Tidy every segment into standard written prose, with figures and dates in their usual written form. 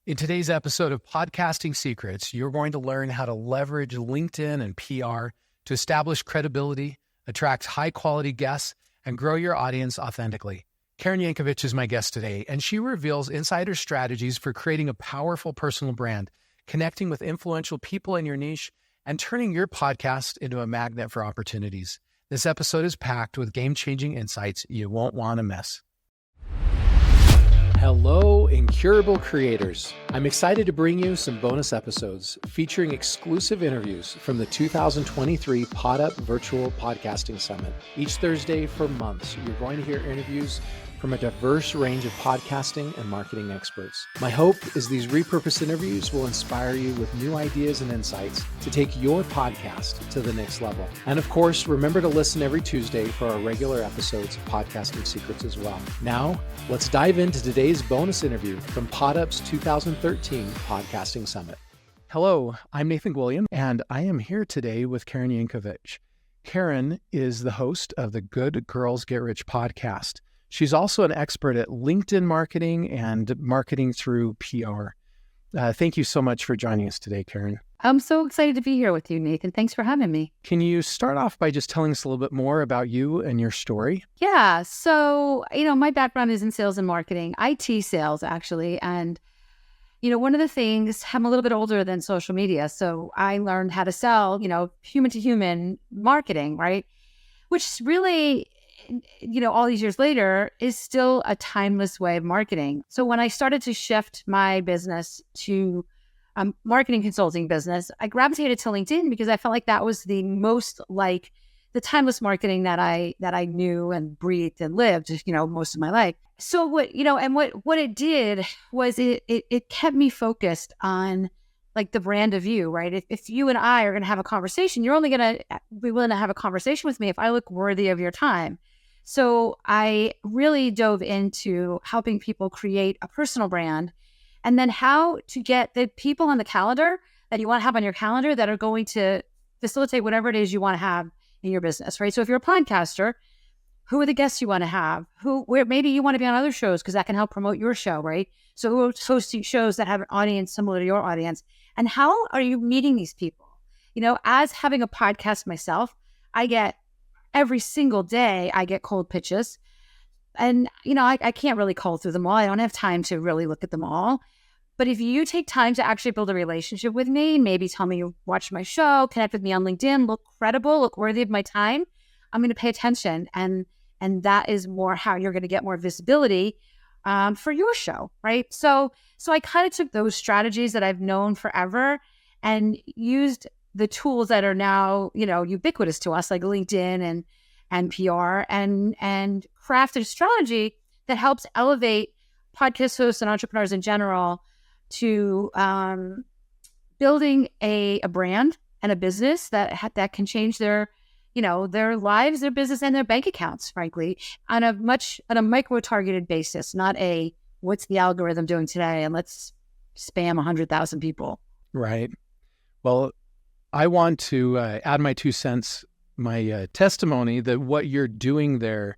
In today's episode of Podcasting Secrets, you're going to learn how to leverage LinkedIn and PR to establish credibility, attract high-quality guests, and grow your audience authentically. Karen Yankovich is my guest today, and she reveals insider strategies for creating a powerful personal brand, connecting with influential people in your niche, and turning your podcast into a magnet for opportunities. This episode is packed with game-changing insights you won't want to miss. Hello, Incurable Creators. I'm excited to bring you some bonus episodes featuring exclusive interviews from the 2023 PodUp Virtual Podcasting Summit. Each Thursday for months, you're going to hear interviews from a diverse range of podcasting and marketing experts. My hope is these repurposed interviews will inspire you with new ideas and insights to take your podcast to the next level. And of course, remember to listen every Tuesday for our regular episodes of Podcasting Secrets as well. Now, let's dive into today's bonus interview from PodUp's 2013 Podcasting Summit. Hello, I'm Nathan William, and I am here today with Karen Yankovich. Karen is the host of the Good Girls Get Rich podcast. She's also an expert at LinkedIn marketing and marketing through PR. Thank you so much for joining us today, Karen. I'm so excited to be here with you, Nathan. Thanks for having me. Can you start off by just telling us a little bit more about you and your story? Yeah. So, my background is in sales and marketing, IT sales, actually. And, one of the things, I'm a little bit older than social media. So I learned how to sell, human to human marketing, right? Which really, all these years later is still a timeless way of marketing. So when I started to shift my business to marketing consulting business, I gravitated to LinkedIn because I felt like that was the most like the timeless marketing that I knew and breathed and lived, most of my life. So what it did was it kept me focused on like the brand of you, right? If you and I are going to have a conversation, you're only going to be willing to have a conversation with me if I look worthy of your time. So I really dove into helping people create a personal brand and then how to get the people on the calendar that you want to have on your calendar that are going to facilitate whatever it is you want to have in your business, right? So if you're a podcaster, who are the guests you want to have? Where maybe you want to be on other shows because that can help promote your show, right? So who are hosting shows that have an audience similar to your audience? And how are you meeting these people? As having a podcast myself, every single day I get cold pitches and, I can't really call through them all. I don't have time to really look at them all. But if you take time to actually build a relationship with me, maybe tell me you watched my show, connect with me on LinkedIn, look credible, look worthy of my time, I'm going to pay attention. And that is more how you're going to get more visibility for your show, right? So I kind of took those strategies that I've known forever and used the tools that are now, ubiquitous to us, like LinkedIn and PR, and crafted a strategy that helps elevate podcast hosts and entrepreneurs in general to building a brand and a business that can change their lives, their business, and their bank accounts, frankly, on a micro-targeted basis, not a what's the algorithm doing today and let's spam 100,000 people. Right. Well, I want to add my 2 cents, my testimony that what you're doing there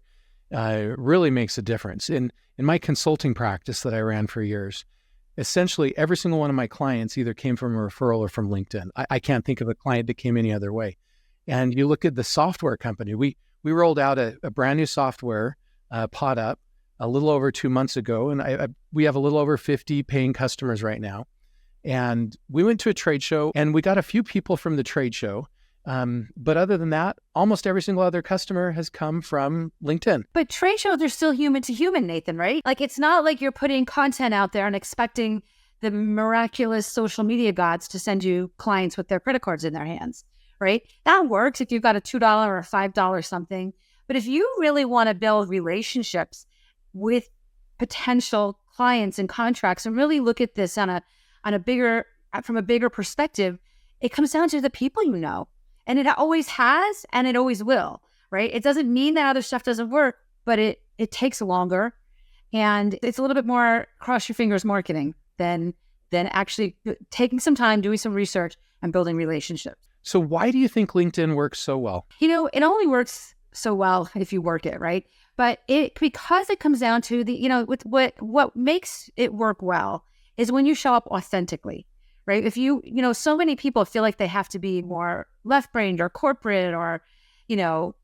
really makes a difference. In my consulting practice that I ran for years, essentially every single one of my clients either came from a referral or from LinkedIn. I can't think of a client that came any other way. And you look at the software company, we rolled out a brand new software, PodUp, a little over 2 months ago, and we have a little over 50 paying customers right now. And we went to a trade show and we got a few people from the trade show. But other than that, almost every single other customer has come from LinkedIn. But trade shows are still human to human, Nathan, right? Like it's not like you're putting content out there and expecting the miraculous social media gods to send you clients with their credit cards in their hands, right? That works if you've got a $2 or a $5 something. But if you really want to build relationships with potential clients and contracts and really look at this from a bigger perspective, it comes down to the people you know. And it always has, and it always will, right? It doesn't mean that other stuff doesn't work, but it takes longer. And it's a little bit more cross your fingers marketing than actually taking some time, doing some research, and building relationships. So why do you think LinkedIn works so well? It only works so well if you work it, right? But because it comes down to what makes it work well is when you show up authentically, right? If so many people feel like they have to be more left-brained or corporate or,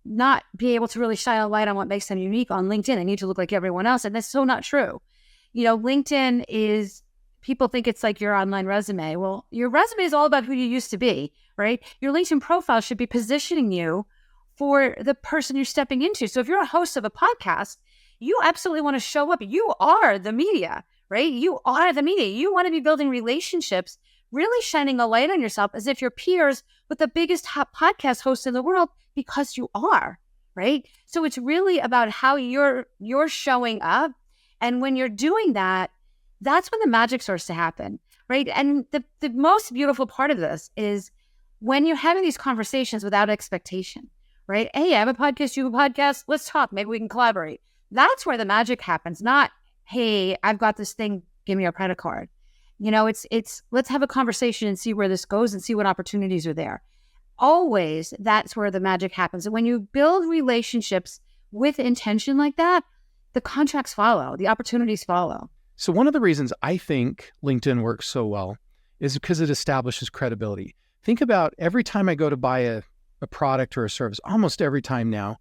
not be able to really shine a light on what makes them unique on LinkedIn. They need to look like everyone else. And that's so not true. LinkedIn is, people think it's like your online resume. Well, your resume is all about who you used to be, right? Your LinkedIn profile should be positioning you for the person you're stepping into. So if you're a host of a podcast, you absolutely want to show up. You are the media, right? You are the media. You want to be building relationships, really shining a light on yourself as if you're peers with the biggest hot podcast host in the world, because you are, right? So it's really about how you're showing up. And when you're doing that, that's when the magic starts to happen, right? And the most beautiful part of this is when you're having these conversations without expectation, right? Hey, I have a podcast, you have a podcast, let's talk, maybe we can collaborate. That's where the magic happens, not, hey, I've got this thing, give me a credit card. It's let's have a conversation and see where this goes and see what opportunities are there. Always, that's where the magic happens. And when you build relationships with intention like that, the contracts follow, the opportunities follow. So one of the reasons I think LinkedIn works so well is because it establishes credibility. Think about every time I go to buy a product or a service, almost every time now,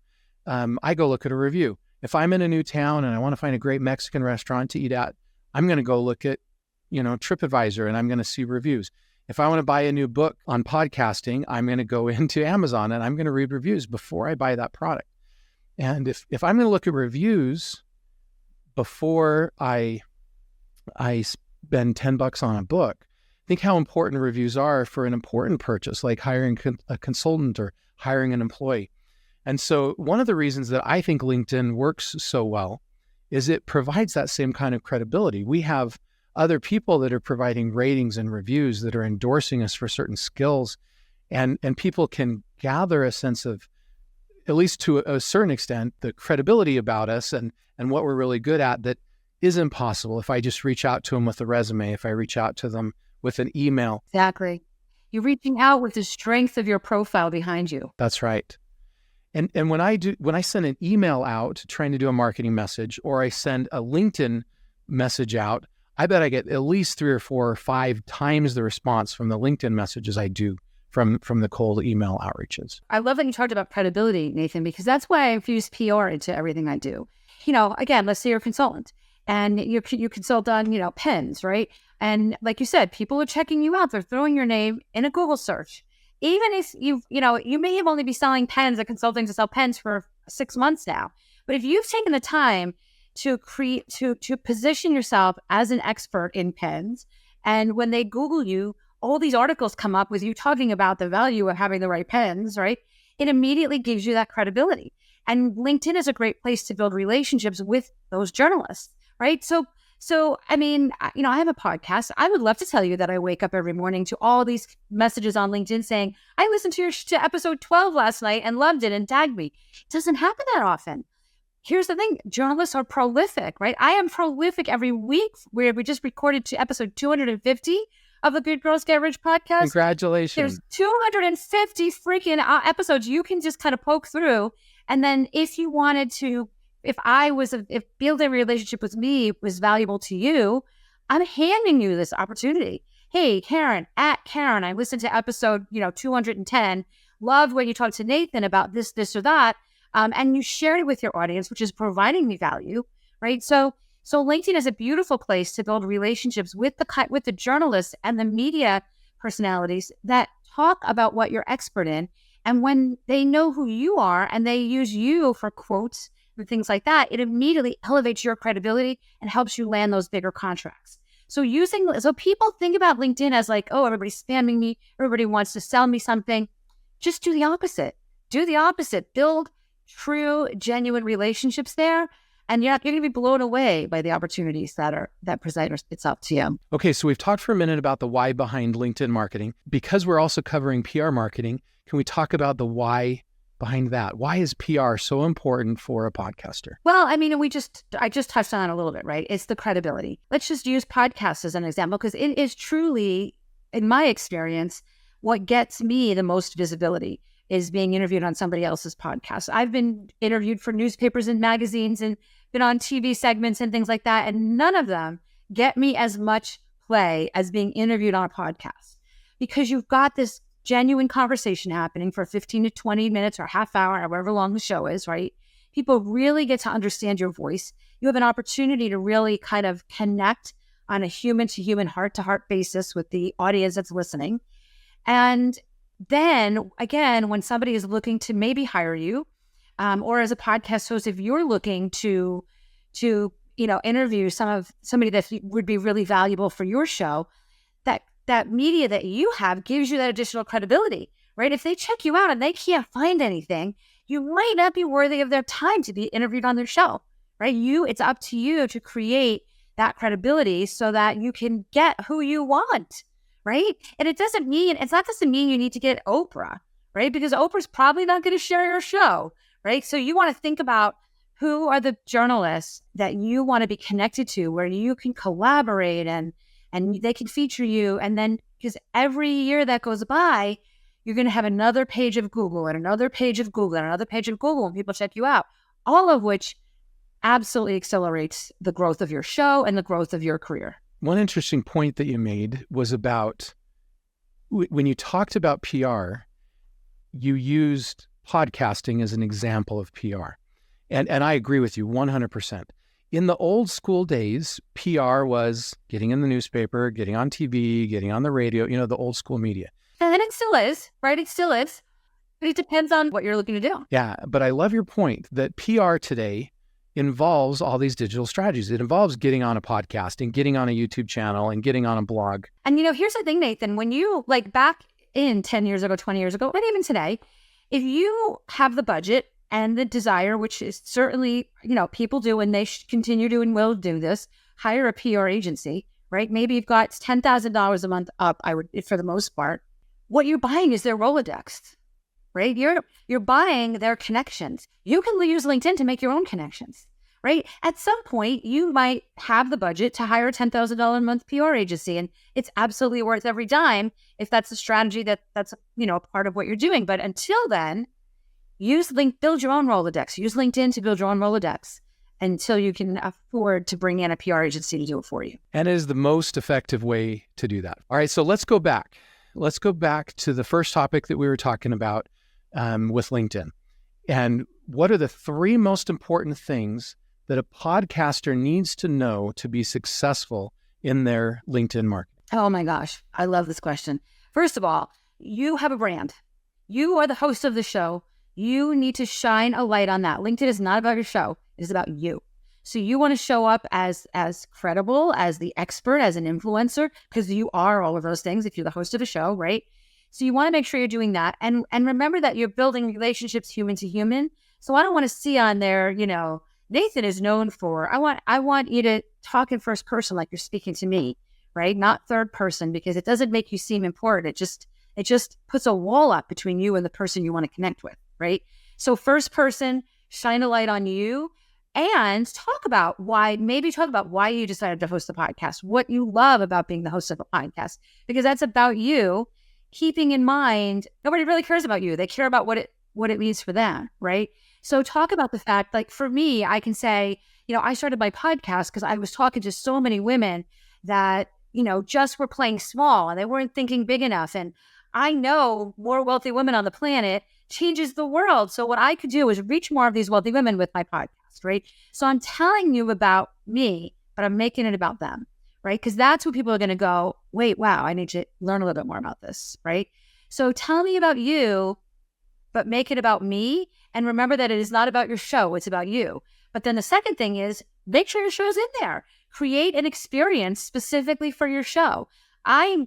I go look at a review. If I'm in a new town and I want to find a great Mexican restaurant to eat at, I'm going to go look at, TripAdvisor, and I'm going to see reviews. If I want to buy a new book on podcasting, I'm going to go into Amazon and I'm going to read reviews before I buy that product. And if I'm going to look at reviews before I spend $10 on a book, think how important reviews are for an important purchase, like hiring a consultant or hiring an employee. And so one of the reasons that I think LinkedIn works so well is it provides that same kind of credibility. We have other people that are providing ratings and reviews that are endorsing us for certain skills, and people can gather a sense of, at least to a certain extent, the credibility about us and what we're really good at that isn't possible if I just reach out to them with a resume, if I reach out to them with an email. Exactly. You're reaching out with the strength of your profile behind you. That's right. And when I send an email out trying to do a marketing message, or I send a LinkedIn message out, I bet I get at least 3 or 4 or 5 times the response from the LinkedIn messages I do from the cold email outreaches. I love that you talked about credibility, Nathan, because that's why I infuse PR into everything I do. Again, let's say you're a consultant and you consult on, pens, right? And like you said, people are checking you out. They're throwing your name in a Google search. Even if you may have only be selling pens or consulting to sell pens for 6 months now. But if you've taken the time to position yourself as an expert in pens, and when they Google you, all these articles come up with you talking about the value of having the right pens, right? It immediately gives you that credibility. And LinkedIn is a great place to build relationships with those journalists, right? So I mean, I have a podcast. I would love to tell you that I wake up every morning to all these messages on LinkedIn saying, I listened to episode 12 last night and loved it and tagged me. It doesn't happen that often. Here's the thing. Journalists are prolific, right? I am prolific every week. We just recorded to episode 250 of the Good Girls Get Rich podcast. Congratulations. There's 250 freaking episodes you can just kind of poke through. And then if you wanted to, if building a relationship with me was valuable to you, I'm handing you this opportunity. Hey, Karen, I listened to episode, 210, loved when you talked to Nathan about this or that. And you shared it with your audience, which is providing me value, right? So LinkedIn is a beautiful place to build relationships with the journalists and the media personalities that talk about what you're expert in. And when they know who you are and they use you for quotes and things like that, it immediately elevates your credibility and helps you land those bigger contracts. So people think about LinkedIn as like, oh, everybody's spamming me. Everybody wants to sell me something. Just do the opposite. Build true, genuine relationships there. And you're going to be blown away by the opportunities that present itself to you. Okay, so we've talked for a minute about the why behind LinkedIn marketing. Because we're also covering PR marketing, can we talk about the why behind that? Why is PR so important for a podcaster? Well, I mean, I just touched on it a little bit, right? It's the credibility. Let's just use podcasts as an example, because it is truly, in my experience, what gets me the most visibility is being interviewed on somebody else's podcast. I've been interviewed for newspapers and magazines and been on TV segments and things like that, and none of them get me as much play as being interviewed on a podcast, because you've got this genuine conversation happening for 15 to 20 minutes or half hour, however long the show is, right? People really get to understand your voice. You have an opportunity to really kind of connect on a human-to-human, heart-to-heart basis with the audience that's listening. And then, again, when somebody is looking to maybe hire you, or as a podcast host, if you're looking to interview somebody that would be really valuable for your show, that media that you have gives you that additional credibility, right? If they check you out and they can't find anything, you might not be worthy of their time to be interviewed on their show, right? It's up to you to create that credibility so that you can get who you want, right? And it doesn't mean you need to get Oprah, right? Because Oprah's probably not going to share your show, right? So you want to think about who are the journalists that you want to be connected to, where you can collaborate and they can feature you. And then, because every year that goes by, you're going to have another page of Google and another page of Google and another page of Google, and people check you out, all of which absolutely accelerates the growth of your show and the growth of your career. One interesting point that you made was about when you talked about PR, you used podcasting as an example of PR. And I agree with you 100%. In the old school days, PR was getting in the newspaper, getting on TV, getting on the radio, the old school media. And it still is, right? It still is. But it depends on what you're looking to do. Yeah, but I love your point that PR today involves all these digital strategies. It involves getting on a podcast and getting on a YouTube channel and getting on a blog. And here's the thing, Nathan, when you back in 10 years ago, 20 years ago, and even today, if you have the budget and the desire, which is certainly, people do, and they continue to and will do this, hire a PR agency, right? Maybe you've got $10,000 a month up, I would, for the most part. What you're buying is their Rolodex, right? You're buying their connections. You can use LinkedIn to make your own connections, right? At some point, you might have the budget to hire a $10,000 a month PR agency, and it's absolutely worth every dime if that's a strategy that's part of what you're doing. But until then, build your own Rolodex. Use LinkedIn to build your own Rolodex until you can afford to bring in a PR agency to do it for you. And it is the most effective way to do that. All right, so let's go back. Let's go back to the first topic that we were talking about with LinkedIn. And what are the three most important things that a podcaster needs to know to be successful in their LinkedIn marketing? Oh my gosh, I love this question. First of all, you have a brand. You are the host of the show. You need to shine a light on that. LinkedIn is not about your show. It is about you. So you want to show up as credible, as the expert, as an influencer, because you are all of those things if you're the host of a show, right? So you want to make sure you're doing that. And remember that you're building relationships human to human. So I don't want to see on there, Nathan is known for, I want you to talk in first person like you're speaking to me, right? Not third person, because it doesn't make you seem important. It just puts a wall up between you and the person you want to connect with, right? So first person, shine a light on you, and talk about why you decided to host a podcast, what you love about being the host of a podcast, because that's about you, keeping in mind, nobody really cares about you. They care about what it means for them, right? So talk about the fact, like for me, I can say, I started my podcast because I was talking to so many women that, just were playing small and they weren't thinking big enough. And I know more wealthy women on the planet changes the world. So what I could do is reach more of these wealthy women with my podcast, right? So I'm telling you about me, but I'm making it about them, right? Because that's where people are going to go, wait, wow, I need to learn a little bit more about this, right? So tell me about you, but make it about me. And remember that it is not about your show, it's about you. But then the second thing is make sure your show's in there. Create an experience specifically for your show. I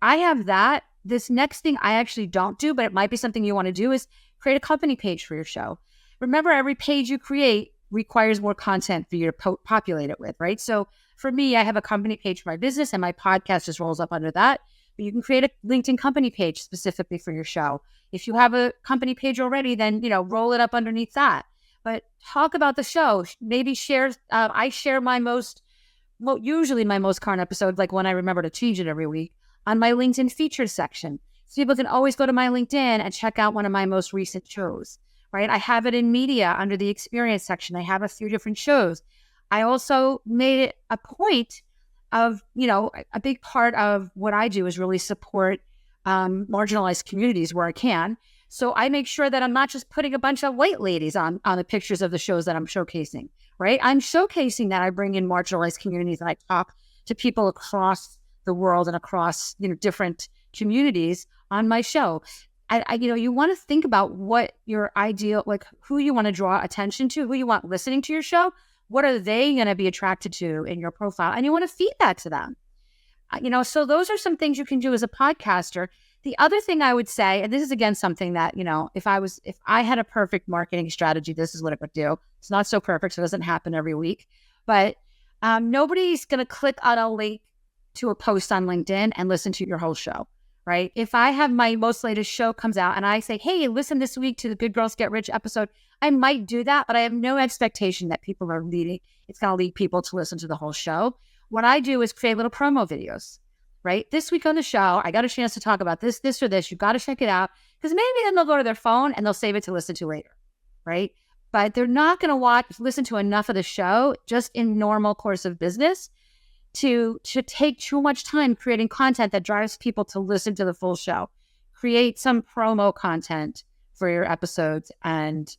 have that. This next thing I actually don't do, but it might be something you want to do, is create a company page for your show. Remember, every page you create requires more content for you to populate it with, right? So for me, I have a company page for my business and my podcast just rolls up under that. But you can create a LinkedIn company page specifically for your show. If you have a company page already, then, roll it up underneath that. But talk about the show. Maybe I share usually my most current episode, like when I remember to change it every week, on my LinkedIn featured section. So people can always go to my LinkedIn and check out one of my most recent shows, right? I have it in media under the experience section. I have a few different shows. I also made it a point of, a big part of what I do is really support marginalized communities where I can. So I make sure that I'm not just putting a bunch of white ladies on the pictures of the shows that I'm showcasing, right? I'm showcasing that I bring in marginalized communities and I talk to people across the world and across, different communities on my show. You want to think about what your ideal, like who you want to draw attention to, who you want listening to your show. What are they going to be attracted to in your profile? And you want to feed that to them. So those are some things you can do as a podcaster. The other thing I would say, and this is again something that, if I had a perfect marketing strategy, this is what it would do. It's not so perfect, so it doesn't happen every week. But nobody's going to click on a link to a post on LinkedIn and listen to your whole show, right? If I have my most latest show comes out and I say, hey, listen this week to the Good Girls Get Rich episode, I might do that, but I have no expectation that people are leading. It's going to lead people to listen to the whole show. What I do is create little promo videos, right? This week on the show, I got a chance to talk about this, or this. You've got to check it out because maybe then they'll go to their phone and they'll save it to listen to later, right? But they're not going to listen to enough of the show just in normal course of business to take too much time creating content that drives people to listen to the full show. Create some promo content for your episodes and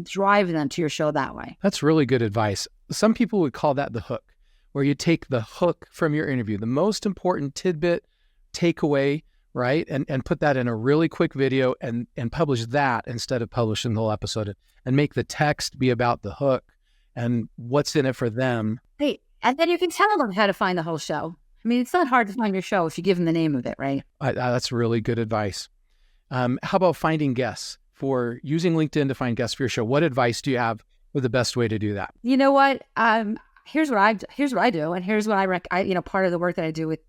drive them to your show that way. That's really good advice. Some people would call that the hook, where you take the hook from your interview, the most important tidbit, takeaway, right? And put that in a really quick video and publish that instead of publishing the whole episode and make the text be about the hook and what's in it for them. Hey, and then you can tell them how to find the whole show. I mean, it's not hard to find your show if you give them the name of it, right? That's really good advice. How about finding guests? For using LinkedIn to find guests for your show, what advice do you have for the best way to do that? You know what? Here's what I do, and here's what I part of the work that I do with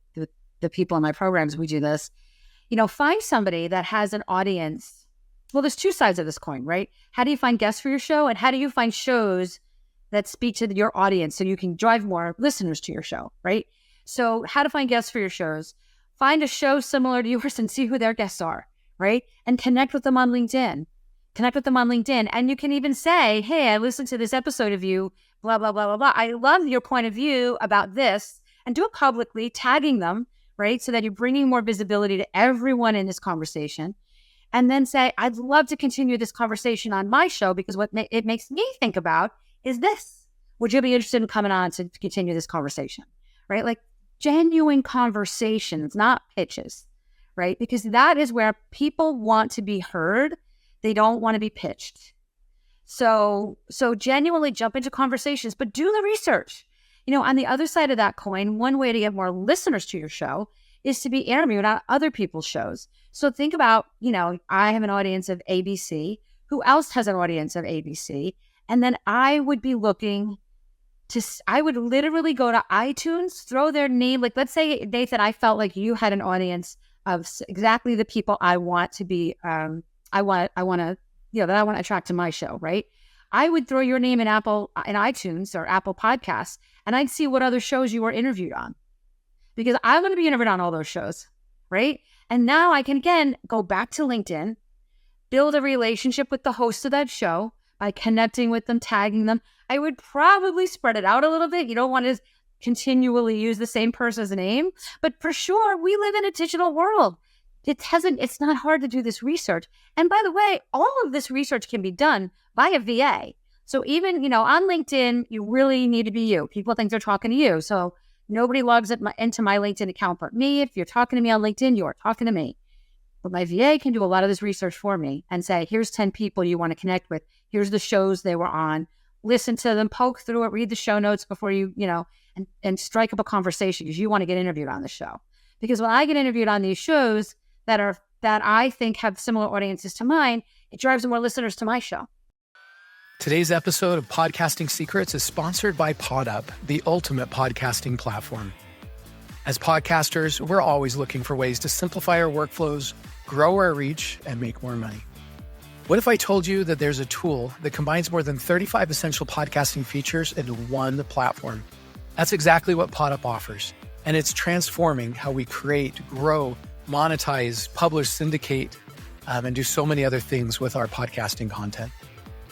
the people in my programs, we do this. Find somebody that has an audience. Well, there's two sides of this coin, right? How do you find guests for your show, and how do you find shows that speak to your audience so you can drive more listeners to your show, right? So, how to find guests for your shows? Find a show similar to yours and see who their guests are, right? And connect with them on LinkedIn. And you can even say, hey, I listened to this episode of you, blah, blah, blah, blah, blah. I love your point of view about this, and do it publicly, tagging them, right? So that you're bringing more visibility to everyone in this conversation. And then say, I'd love to continue this conversation on my show because what it makes me think about is this. Would you be interested in coming on to continue this conversation, right? Like genuine conversations, not pitches, right? Because that is where people want to be heard. They don't want to be pitched. So genuinely jump into conversations, but do the research. On the other side of that coin, one way to get more listeners to your show is to be interviewed on other people's shows. So think about, I have an audience of ABC. Who else has an audience of ABC? And then I would be looking I would literally go to iTunes, throw their name. Like, let's say, Nathan, I felt like you had an audience of exactly the people I want to be, that I want to attract to my show, right? I would throw your name in iTunes or Apple Podcasts, and I'd see what other shows you were interviewed on, because I'm going to be interviewed on all those shows, right? And now I can, again, go back to LinkedIn, build a relationship with the host of that show by connecting with them, tagging them. I would probably spread it out a little bit. You don't want to continually use the same person's name, but for sure, we live in a digital world. It's not hard to do this research. And by the way, all of this research can be done by a VA. So even, on LinkedIn, you really need to be you. People think they're talking to you. So nobody logs into my LinkedIn account but me. If you're talking to me on LinkedIn, you are talking to me. But my VA can do a lot of this research for me and say, here's 10 people you want to connect with. Here's the shows they were on. Listen to them, poke through it, read the show notes before you, and strike up a conversation because you want to get interviewed on the show. Because when I get interviewed on these shows that I think have similar audiences to mine, it drives more listeners to my show. Today's episode of Podcasting Secrets is sponsored by PodUp, the ultimate podcasting platform. As podcasters, we're always looking for ways to simplify our workflows, grow our reach, and make more money. What if I told you that there's a tool that combines more than 35 essential podcasting features into one platform? That's exactly what PodUp offers, and it's transforming how we create, grow, monetize, publish, syndicate, and do so many other things with our podcasting content.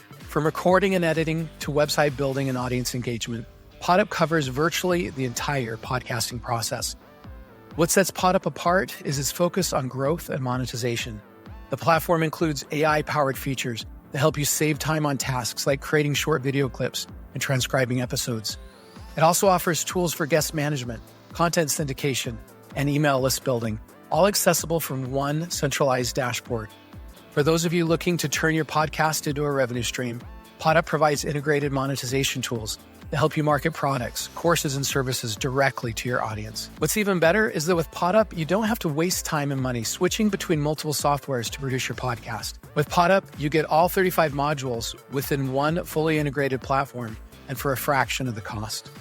From recording and editing to website building and audience engagement, PodUp covers virtually the entire podcasting process. What sets PodUp apart is its focus on growth and monetization. The platform includes AI-powered features that help you save time on tasks like creating short video clips and transcribing episodes. It also offers tools for guest management, content syndication, and email list building, all accessible from one centralized dashboard. For those of you looking to turn your podcast into a revenue stream, PodUp provides integrated monetization tools that help you market products, courses, and services directly to your audience. What's even better is that with PodUp, you don't have to waste time and money switching between multiple softwares to produce your podcast. With PodUp, you get all 35 modules within one fully integrated platform and for a fraction of the cost.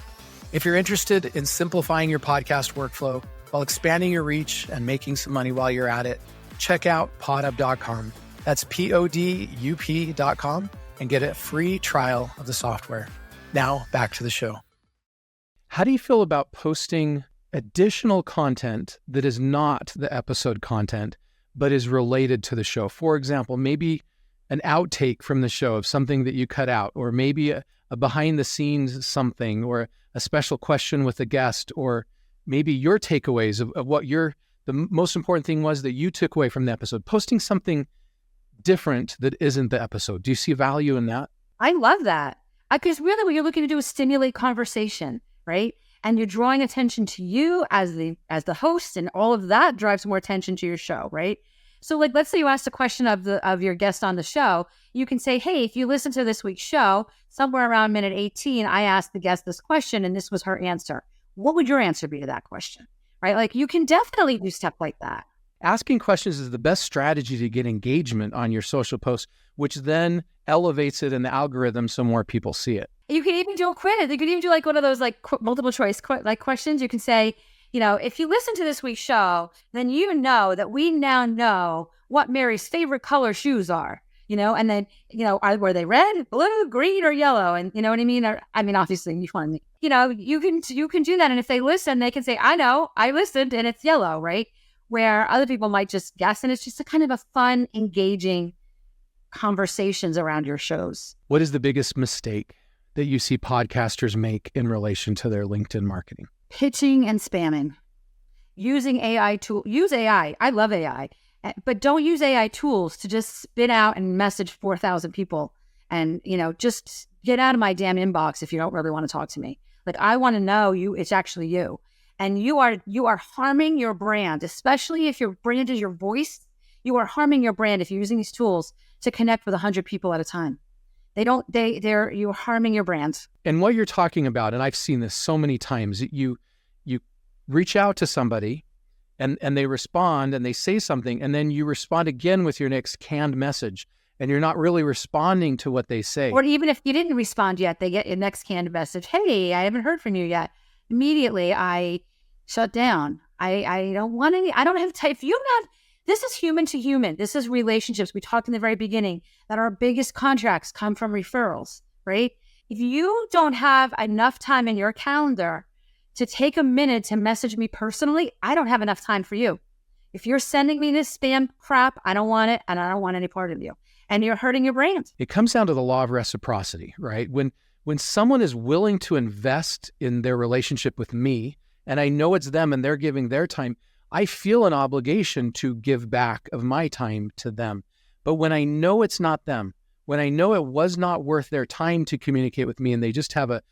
If you're interested in simplifying your podcast workflow while expanding your reach and making some money while you're at it, check out podup.com. That's PODUP.com and get a free trial of the software. Now, back to the show. How do you feel about posting additional content that is not the episode content, but is related to the show? For example, maybe an outtake from the show of something that you cut out, or maybe a behind the scenes something, or a special question with a guest, or maybe your takeaways of what the most important thing was that you took away from the episode. Posting something different that isn't the episode. Do you see value in that? I love that. Because really what you're looking to do is stimulate conversation, right? And you're drawing attention to you as the host, and all of that drives more attention to your show, right? So like, let's say you asked a question of your guest on the show. You can say, hey, if you listen to this week's show, somewhere around minute 18, I asked the guest this question and this was her answer. What would your answer be to that question, right? Like, you can definitely do stuff like that. Asking questions is the best strategy to get engagement on your social posts, which then elevates it in the algorithm so more people see it. You can even do a quiz. You can even do like one of those like multiple choice like questions. You can say, if you listen to this week's show, then you know that we now know what Mary's favorite color shoes are, and then, were they red, blue, green, or yellow? And you know what I mean? Obviously you find, you can do that. And if they listen, they can say, I know, I listened and it's yellow, right? Where other people might just guess. And it's just a kind of a fun, engaging conversations around your shows. What is the biggest mistake that you see podcasters make in relation to their LinkedIn marketing? Pitching and spamming. Using AI use AI. I love AI, but don't use AI tools to just spit out and message 4,000 people and, just get out of my damn inbox if you don't really want to talk to me. Like, I want to know it's actually you. And you are harming your brand, especially if your brand is your voice. You are harming your brand if you're using these tools to connect with 100 people at a time. You're harming your brand. And what you're talking about, and I've seen this so many times, you reach out to somebody and they respond and they say something, and then you respond again with your next canned message, and you're not really responding to what they say. Or even if you didn't respond yet, they get your next canned message. Hey, I haven't heard from you yet. Immediately I shut down. I don't want any, I don't have time. This is human to human. This is relationships. We talked in the very beginning that our biggest contracts come from referrals, right? If you don't have enough time in your calendar to take a minute to message me personally, I don't have enough time for you. If you're sending me this spam crap, I don't want it, and I don't want any part of you. And you're hurting your brand. It comes down to the law of reciprocity, right? When someone is willing to invest in their relationship with me, and I know it's them and they're giving their time, I feel an obligation to give back of my time to them. But when I know it's not them, when I know it was not worth their time to communicate with me and they just have a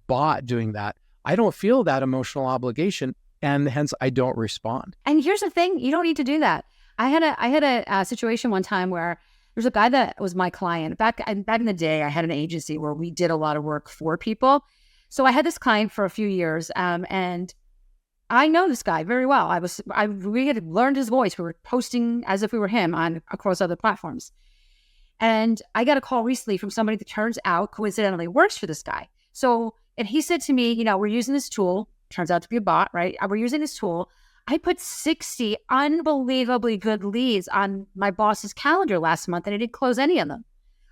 bot doing that, I don't feel that emotional obligation, and hence I don't respond. And here's the thing, you don't need to do that. I had a situation one time where there's a guy that was my client. Back in the day, I had an agency where we did a lot of work for people. So I had this client for a few years, and I know this guy very well. We had learned his voice. We were posting as if we were him across other platforms. And I got a call recently from somebody that turns out coincidentally works for this guy. And he said to me, we're using this tool. Turns out to be a bot, right? We're using this tool. I put 60 unbelievably good leads on my boss's calendar last month, and I didn't close any of them.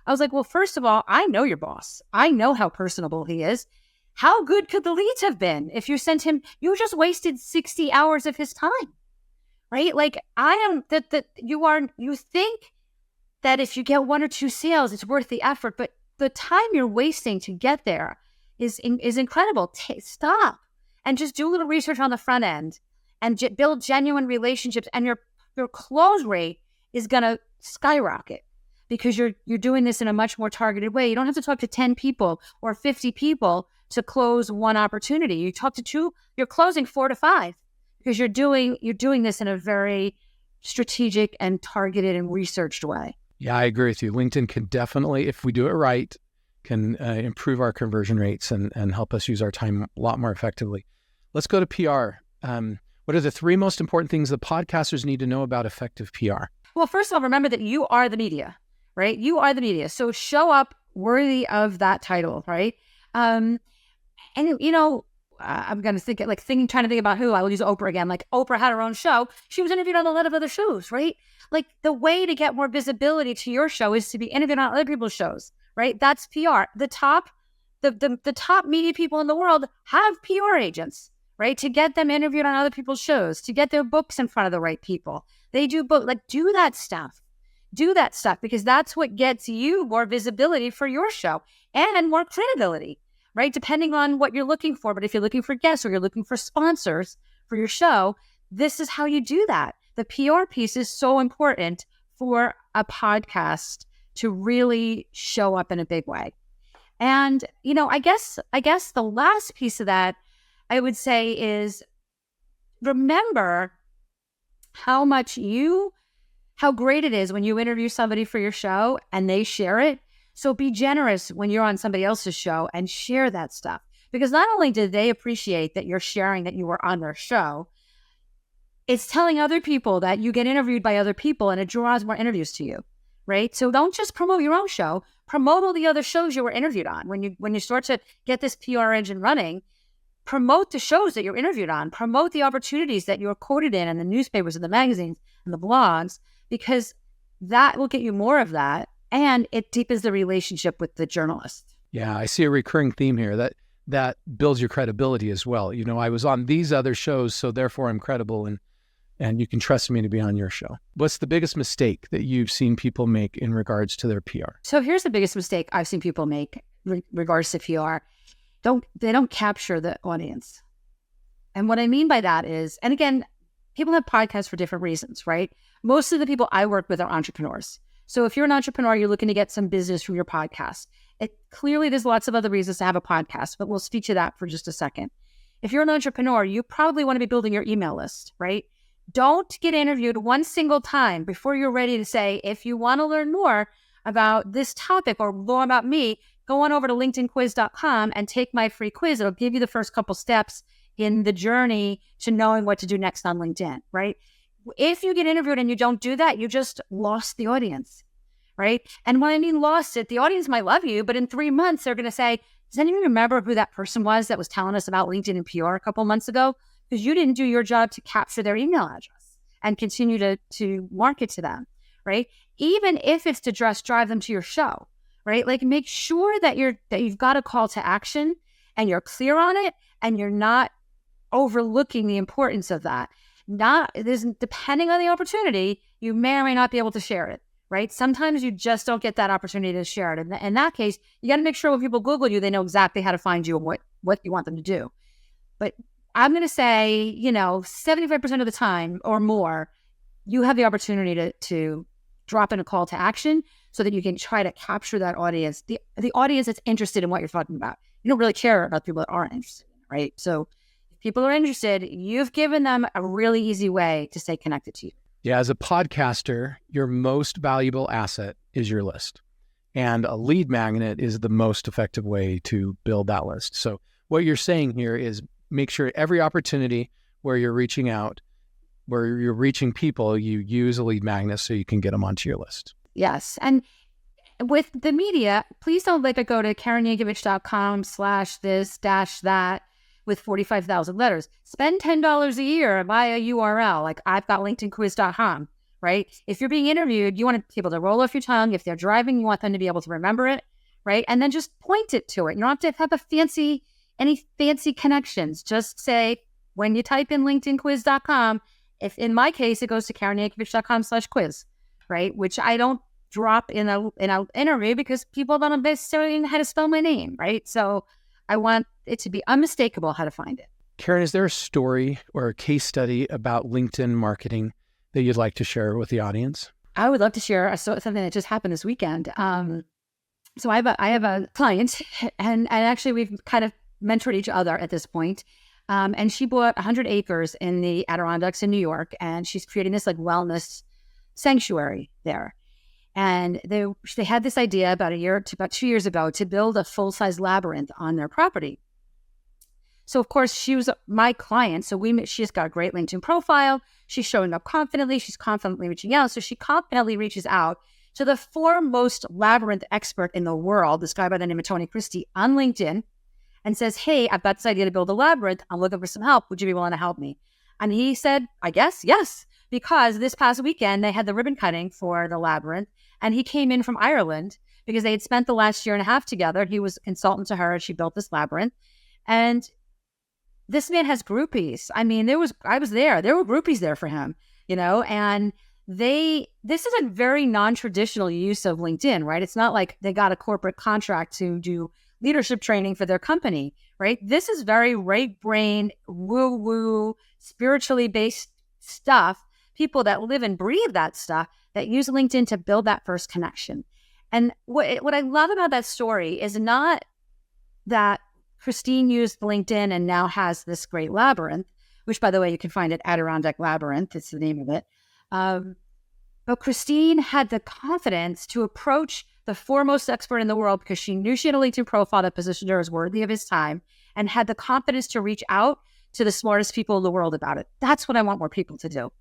I was like, well, first of all, I know your boss. I know how personable he is. How good could the leads have been if you sent him? You just wasted 60 hours of his time, right? Like, you think that if you get 1 or 2 sales, it's worth the effort, but the time you're wasting to get there is incredible. Stop and just do a little research on the front end and build genuine relationships, and your close rate is going to skyrocket because you're doing this in a much more targeted way. You don't have to talk to 10 people or 50 people to close one opportunity. You talk to two, you're closing 4 to 5 because you're doing this in a very strategic and targeted and researched way. Yeah, I agree with you. LinkedIn can definitely, if we do it right, can improve our conversion rates and help us use our time a lot more effectively. Let's go to PR. What are the 3 most important things that podcasters need to know about effective PR? Well, first of all, remember that you are the media, right? You are the media. So show up worthy of that title, right? And, I'm going to trying to think about who. I will use Oprah again. Like Oprah had her own show. She was interviewed on a lot of other shows, right? Like the way to get more visibility to your show is to be interviewed on other people's shows, right? That's PR. The top media people in the world have PR agents, right? To get them interviewed on other people's shows, to get their books in front of the right people. They do do that stuff. Do that stuff because that's what gets you more visibility for your show and more credibility, right? Depending on what you're looking for. But if you're looking for guests or you're looking for sponsors for your show, this is how you do that. The PR piece is so important for a podcast to really show up in a big way. And, I guess the last piece of that I would say is remember how great it is when you interview somebody for your show and they share it. So be generous when you're on somebody else's show and share that stuff. Because not only did they appreciate that you're sharing that you were on their show, it's telling other people that you get interviewed by other people and it draws more interviews to you, right? So don't just promote your own show, promote all the other shows you were interviewed on. When you start to get this PR engine running, promote the shows that you're interviewed on, promote the opportunities that you're quoted in the newspapers and the magazines and the blogs, because that will get you more of that. And it deepens the relationship with the journalist. Yeah, I see a recurring theme here that builds your credibility as well. I was on these other shows, so therefore I'm credible and you can trust me to be on your show. What's the biggest mistake that you've seen people make in regards to their PR? So here's the biggest mistake I've seen people make in regards to PR. They don't capture the audience. And what I mean by that is, and again, people have podcasts for different reasons, right? Most of the people I work with are entrepreneurs. So if you're an entrepreneur, you're looking to get some business from your podcast. Clearly, there's lots of other reasons to have a podcast, but we'll speak to that for just a second. If you're an entrepreneur, you probably want to be building your email list, right? Don't get interviewed one single time before you're ready to say, if you want to learn more about this topic or more about me, go on over to linkedinquiz.com and take my free quiz. It'll give you the first couple steps in the journey to knowing what to do next on LinkedIn, right? If you get interviewed and you don't do that, you just lost the audience, right? And when I mean lost it, the audience might love you, but in 3 months, they're going to say, does anyone remember who that person was that was telling us about LinkedIn and PR a couple months ago? Because you didn't do your job to capture their email address and continue to market to them, right? Even if it's to just drive them to your show, right? Like make sure that you've got a call to action and you're clear on it and you're not overlooking the importance of that. Depending on the opportunity, you may or may not be able to share it, right? Sometimes you just don't get that opportunity to share it. And in that case, you got to make sure when people Google you, they know exactly how to find you and what you want them to do. But I'm going to say, 75% of the time or more, you have the opportunity to drop in a call to action so that you can try to capture that audience, the audience that's interested in what you're talking about. You don't really care about people that aren't interested, right? So if people are interested, you've given them a really easy way to stay connected to you. Yeah, as a podcaster, your most valuable asset is your list. And a lead magnet is the most effective way to build that list. So what you're saying here is make sure every opportunity where you're reaching out, where you're reaching people, you use a lead magnet so you can get them onto your list. Yes. And with the media, please don't let it go to KarenYankovich.com/this-that with 45,000 letters. Spend $10 a year via URL. Like I've got LinkedInquiz.com, right? If you're being interviewed, you want people to roll off your tongue. If they're driving, you want them to be able to remember it, right? And then just point it to it. You don't have to have any fancy connections. Just say, when you type in LinkedInquiz.com, if in my case, it goes to KarenYankovich.com/quiz, right? Which I don't drop in an interview because people don't necessarily know how to spell my name, right? So I want it to be unmistakable how to find it. Karen, is there a story or a case study about LinkedIn marketing that you'd like to share with the audience? I would love to share something that just happened this weekend. So I have a client, and actually we've kind of mentored each other at this point. And she bought 100 acres in the Adirondacks in New York, and she's creating this like wellness sanctuary there. And they had this idea about 2 years ago to build a full-size labyrinth on their property. So of course she was my client. So she's got a great LinkedIn profile. She's showing up confidently. She's confidently reaching out. So she confidently reaches out to the foremost labyrinth expert in the world, this guy by the name of Tony Christie, on LinkedIn, and says, hey, I've got this idea to build a labyrinth. I'm looking for some help. Would you be willing to help me? And he said, I guess, yes, because this past weekend they had the ribbon cutting for the labyrinth, and he came in from Ireland because they had spent the last year and a half together. He was a consultant to her, and she built this labyrinth. And this man has groupies. I mean, I was there. There were groupies there for him, and this is a very non-traditional use of LinkedIn, right? It's not like they got a corporate contract to do leadership training for their company, right? This is very right brain, woo-woo, spiritually based stuff. People that live and breathe that stuff that use LinkedIn to build that first connection. And what I love about that story is not that Christine used LinkedIn and now has this great labyrinth, which, by the way, you can find at Adirondack Labyrinth. It's the name of it. But Christine had the confidence to approach the foremost expert in the world because she knew she had a LinkedIn profile that positioned her as worthy of his time, and had the confidence to reach out to the smartest people in the world about it. That's what I want more people to do.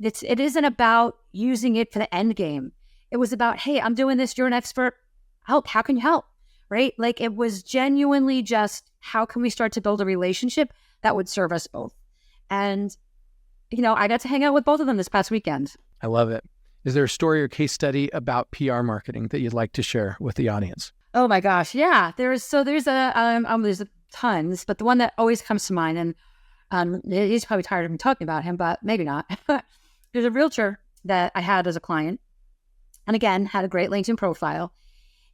It isn't about using it for the end game. It was about, hey, I'm doing this. You're an expert. How can you help? Right? Like, it was genuinely just, how can we start to build a relationship that would serve us both? And, I got to hang out with both of them this past weekend. I love it. Is there a story or case study about PR marketing that you'd like to share with the audience? Oh my gosh. Yeah. There's tons, but the one that always comes to mind, and he's probably tired of me talking about him, but maybe not. There's a realtor that I had as a client, and again, had a great LinkedIn profile,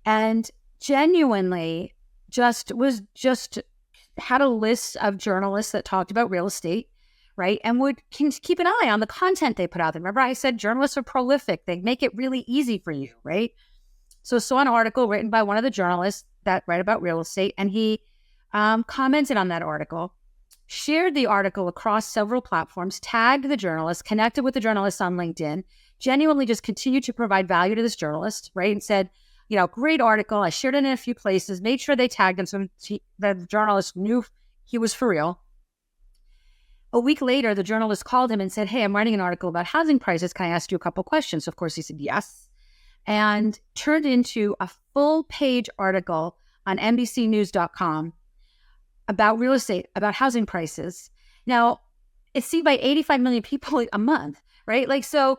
and genuinely just had a list of journalists that talked about real estate, right? And would keep an eye on the content they put out there. Remember, I said journalists are prolific. They make it really easy for you, right? So saw an article written by one of the journalists that write about real estate, and he commented on that article, shared the article across several platforms, tagged the journalist, connected with the journalist on LinkedIn, genuinely just continued to provide value to this journalist, right? And said, great article. I shared it in a few places, made sure they tagged him so the journalist knew he was for real. A week later, the journalist called him and said, hey, I'm writing an article about housing prices. Can I ask you a couple questions? So of course, he said yes, and turned into a full-page article on NBCnews.com about real estate, about housing prices. Now, it's seen by 85 million people a month, right? Like, so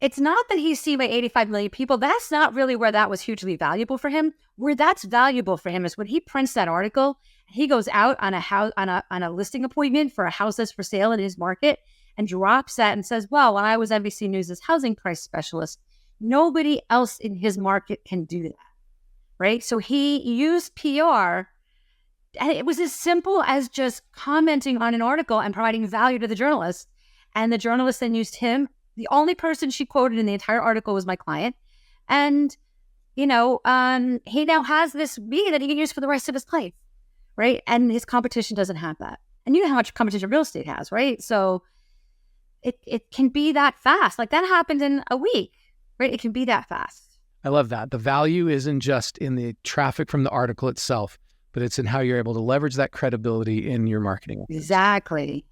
it's not that he's seen by 85 million people. That's not really where that was hugely valuable for him. Where that's valuable for him is when he prints that article, he goes out on a listing appointment for a house that's for sale in his market and drops that and says, well, when I was NBC News' housing price specialist, nobody else in his market can do that, right? So he used PR, and it was as simple as just commenting on an article and providing value to the journalist. And the journalist then used him. The only person she quoted in the entire article was my client. And, he now has this media that he can use for the rest of his life, right? And his competition doesn't have that. And you know how much competition real estate has, right? So it can be that fast. Like, that happened in a week, right? It can be that fast. I love that. The value isn't just in the traffic from the article itself, but it's in how you're able to leverage that credibility in your marketing. Exactly.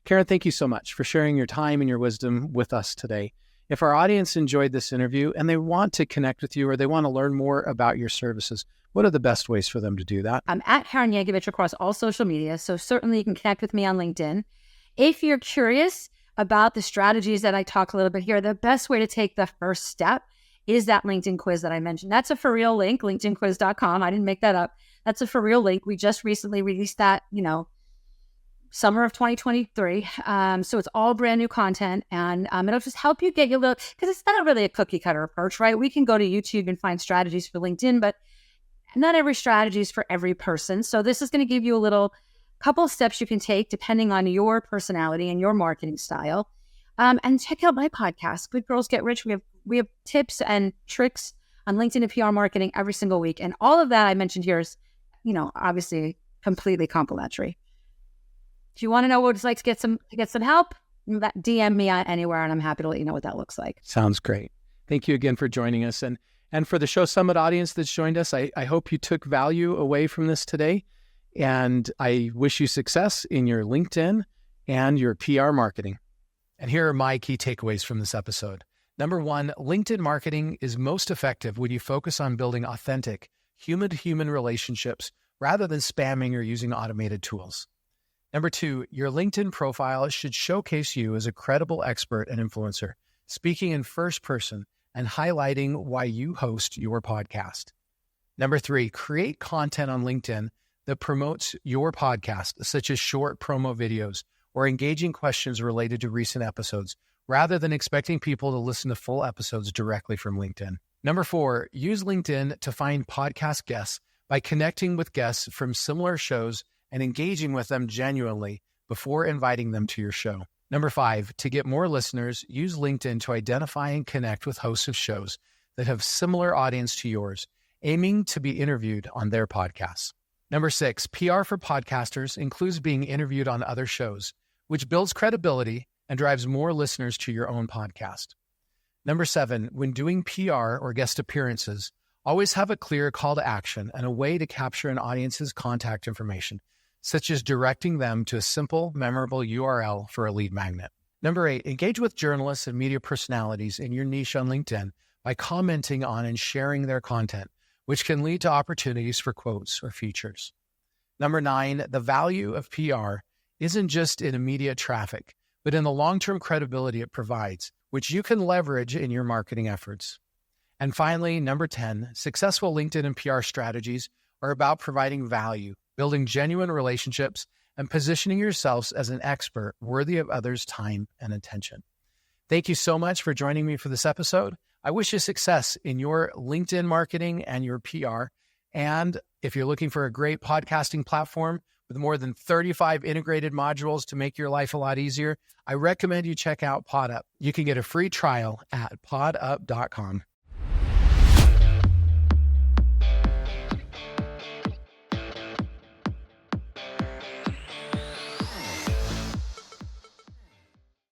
Karen, thank you so much for sharing your time and your wisdom with us today. If our audience enjoyed this interview and they want to connect with you or they want to learn more about your services, what are the best ways for them to do that? I'm at Karen Yankovich across all social media, so certainly you can connect with me on LinkedIn. If you're curious about the strategies that I talk a little bit here, the best way to take the first step is that LinkedIn quiz that I mentioned. That's a for real link, linkedinquiz.com. I didn't make that up. That's a for real link. We just recently released that, summer of 2023. So it's all brand new content, and it'll just help you get your little, because it's not really a cookie cutter approach, right? We can go to YouTube and find strategies for LinkedIn, but Not every strategy is for every person. So this is going to give you a little couple steps you can take depending on your personality and your marketing style. And check out my podcast, Good Girls Get Rich. We have tips and tricks on LinkedIn and PR marketing every single week. And all of that I mentioned here is, obviously completely complimentary. If you want to know what it's like to get some help, DM me anywhere, and I'm happy to let you know what that looks like. Sounds great. Thank you again for joining us. And for the Show Summit audience that's joined us, I hope you took value away from this today. And I wish you success in your LinkedIn and your PR marketing. And here are my key takeaways from this episode. Number one, LinkedIn marketing is most effective when you focus on building authentic, human-to-human relationships rather than spamming or using automated tools. Number two, your LinkedIn profile should showcase you as a credible expert and influencer, speaking in first person and highlighting why you host your podcast. Number three, create content on LinkedIn that promotes your podcast, such as short promo videos or engaging questions related to recent episodes, rather than expecting people to listen to full episodes directly from LinkedIn. Number four, use LinkedIn to find podcast guests by connecting with guests from similar shows and engaging with them genuinely before inviting them to your show. Number five, to get more listeners, use LinkedIn to identify and connect with hosts of shows that have similar audience to yours, aiming to be interviewed on their podcasts. Number six, PR for podcasters includes being interviewed on other shows, which builds credibility and drives more listeners to your own podcast. Number seven, when doing PR or guest appearances, always have a clear call to action and a way to capture an audience's contact information, such as directing them to a simple, memorable URL for a lead magnet. Number eight, engage with journalists and media personalities in your niche on LinkedIn by commenting on and sharing their content, which can lead to opportunities for quotes or features. Number nine, the value of PR isn't just in immediate traffic, but in the long-term credibility it provides, which you can leverage in your marketing efforts. And finally, number 10, successful LinkedIn and PR strategies are about providing value, building genuine relationships, and positioning yourselves as an expert worthy of others' time and attention. Thank you so much for joining me for this episode. I wish you success in your LinkedIn marketing and your PR. And if you're looking for a great podcasting platform with more than 35 integrated modules to make your life a lot easier, I recommend you check out PodUp. You can get a free trial at podup.com.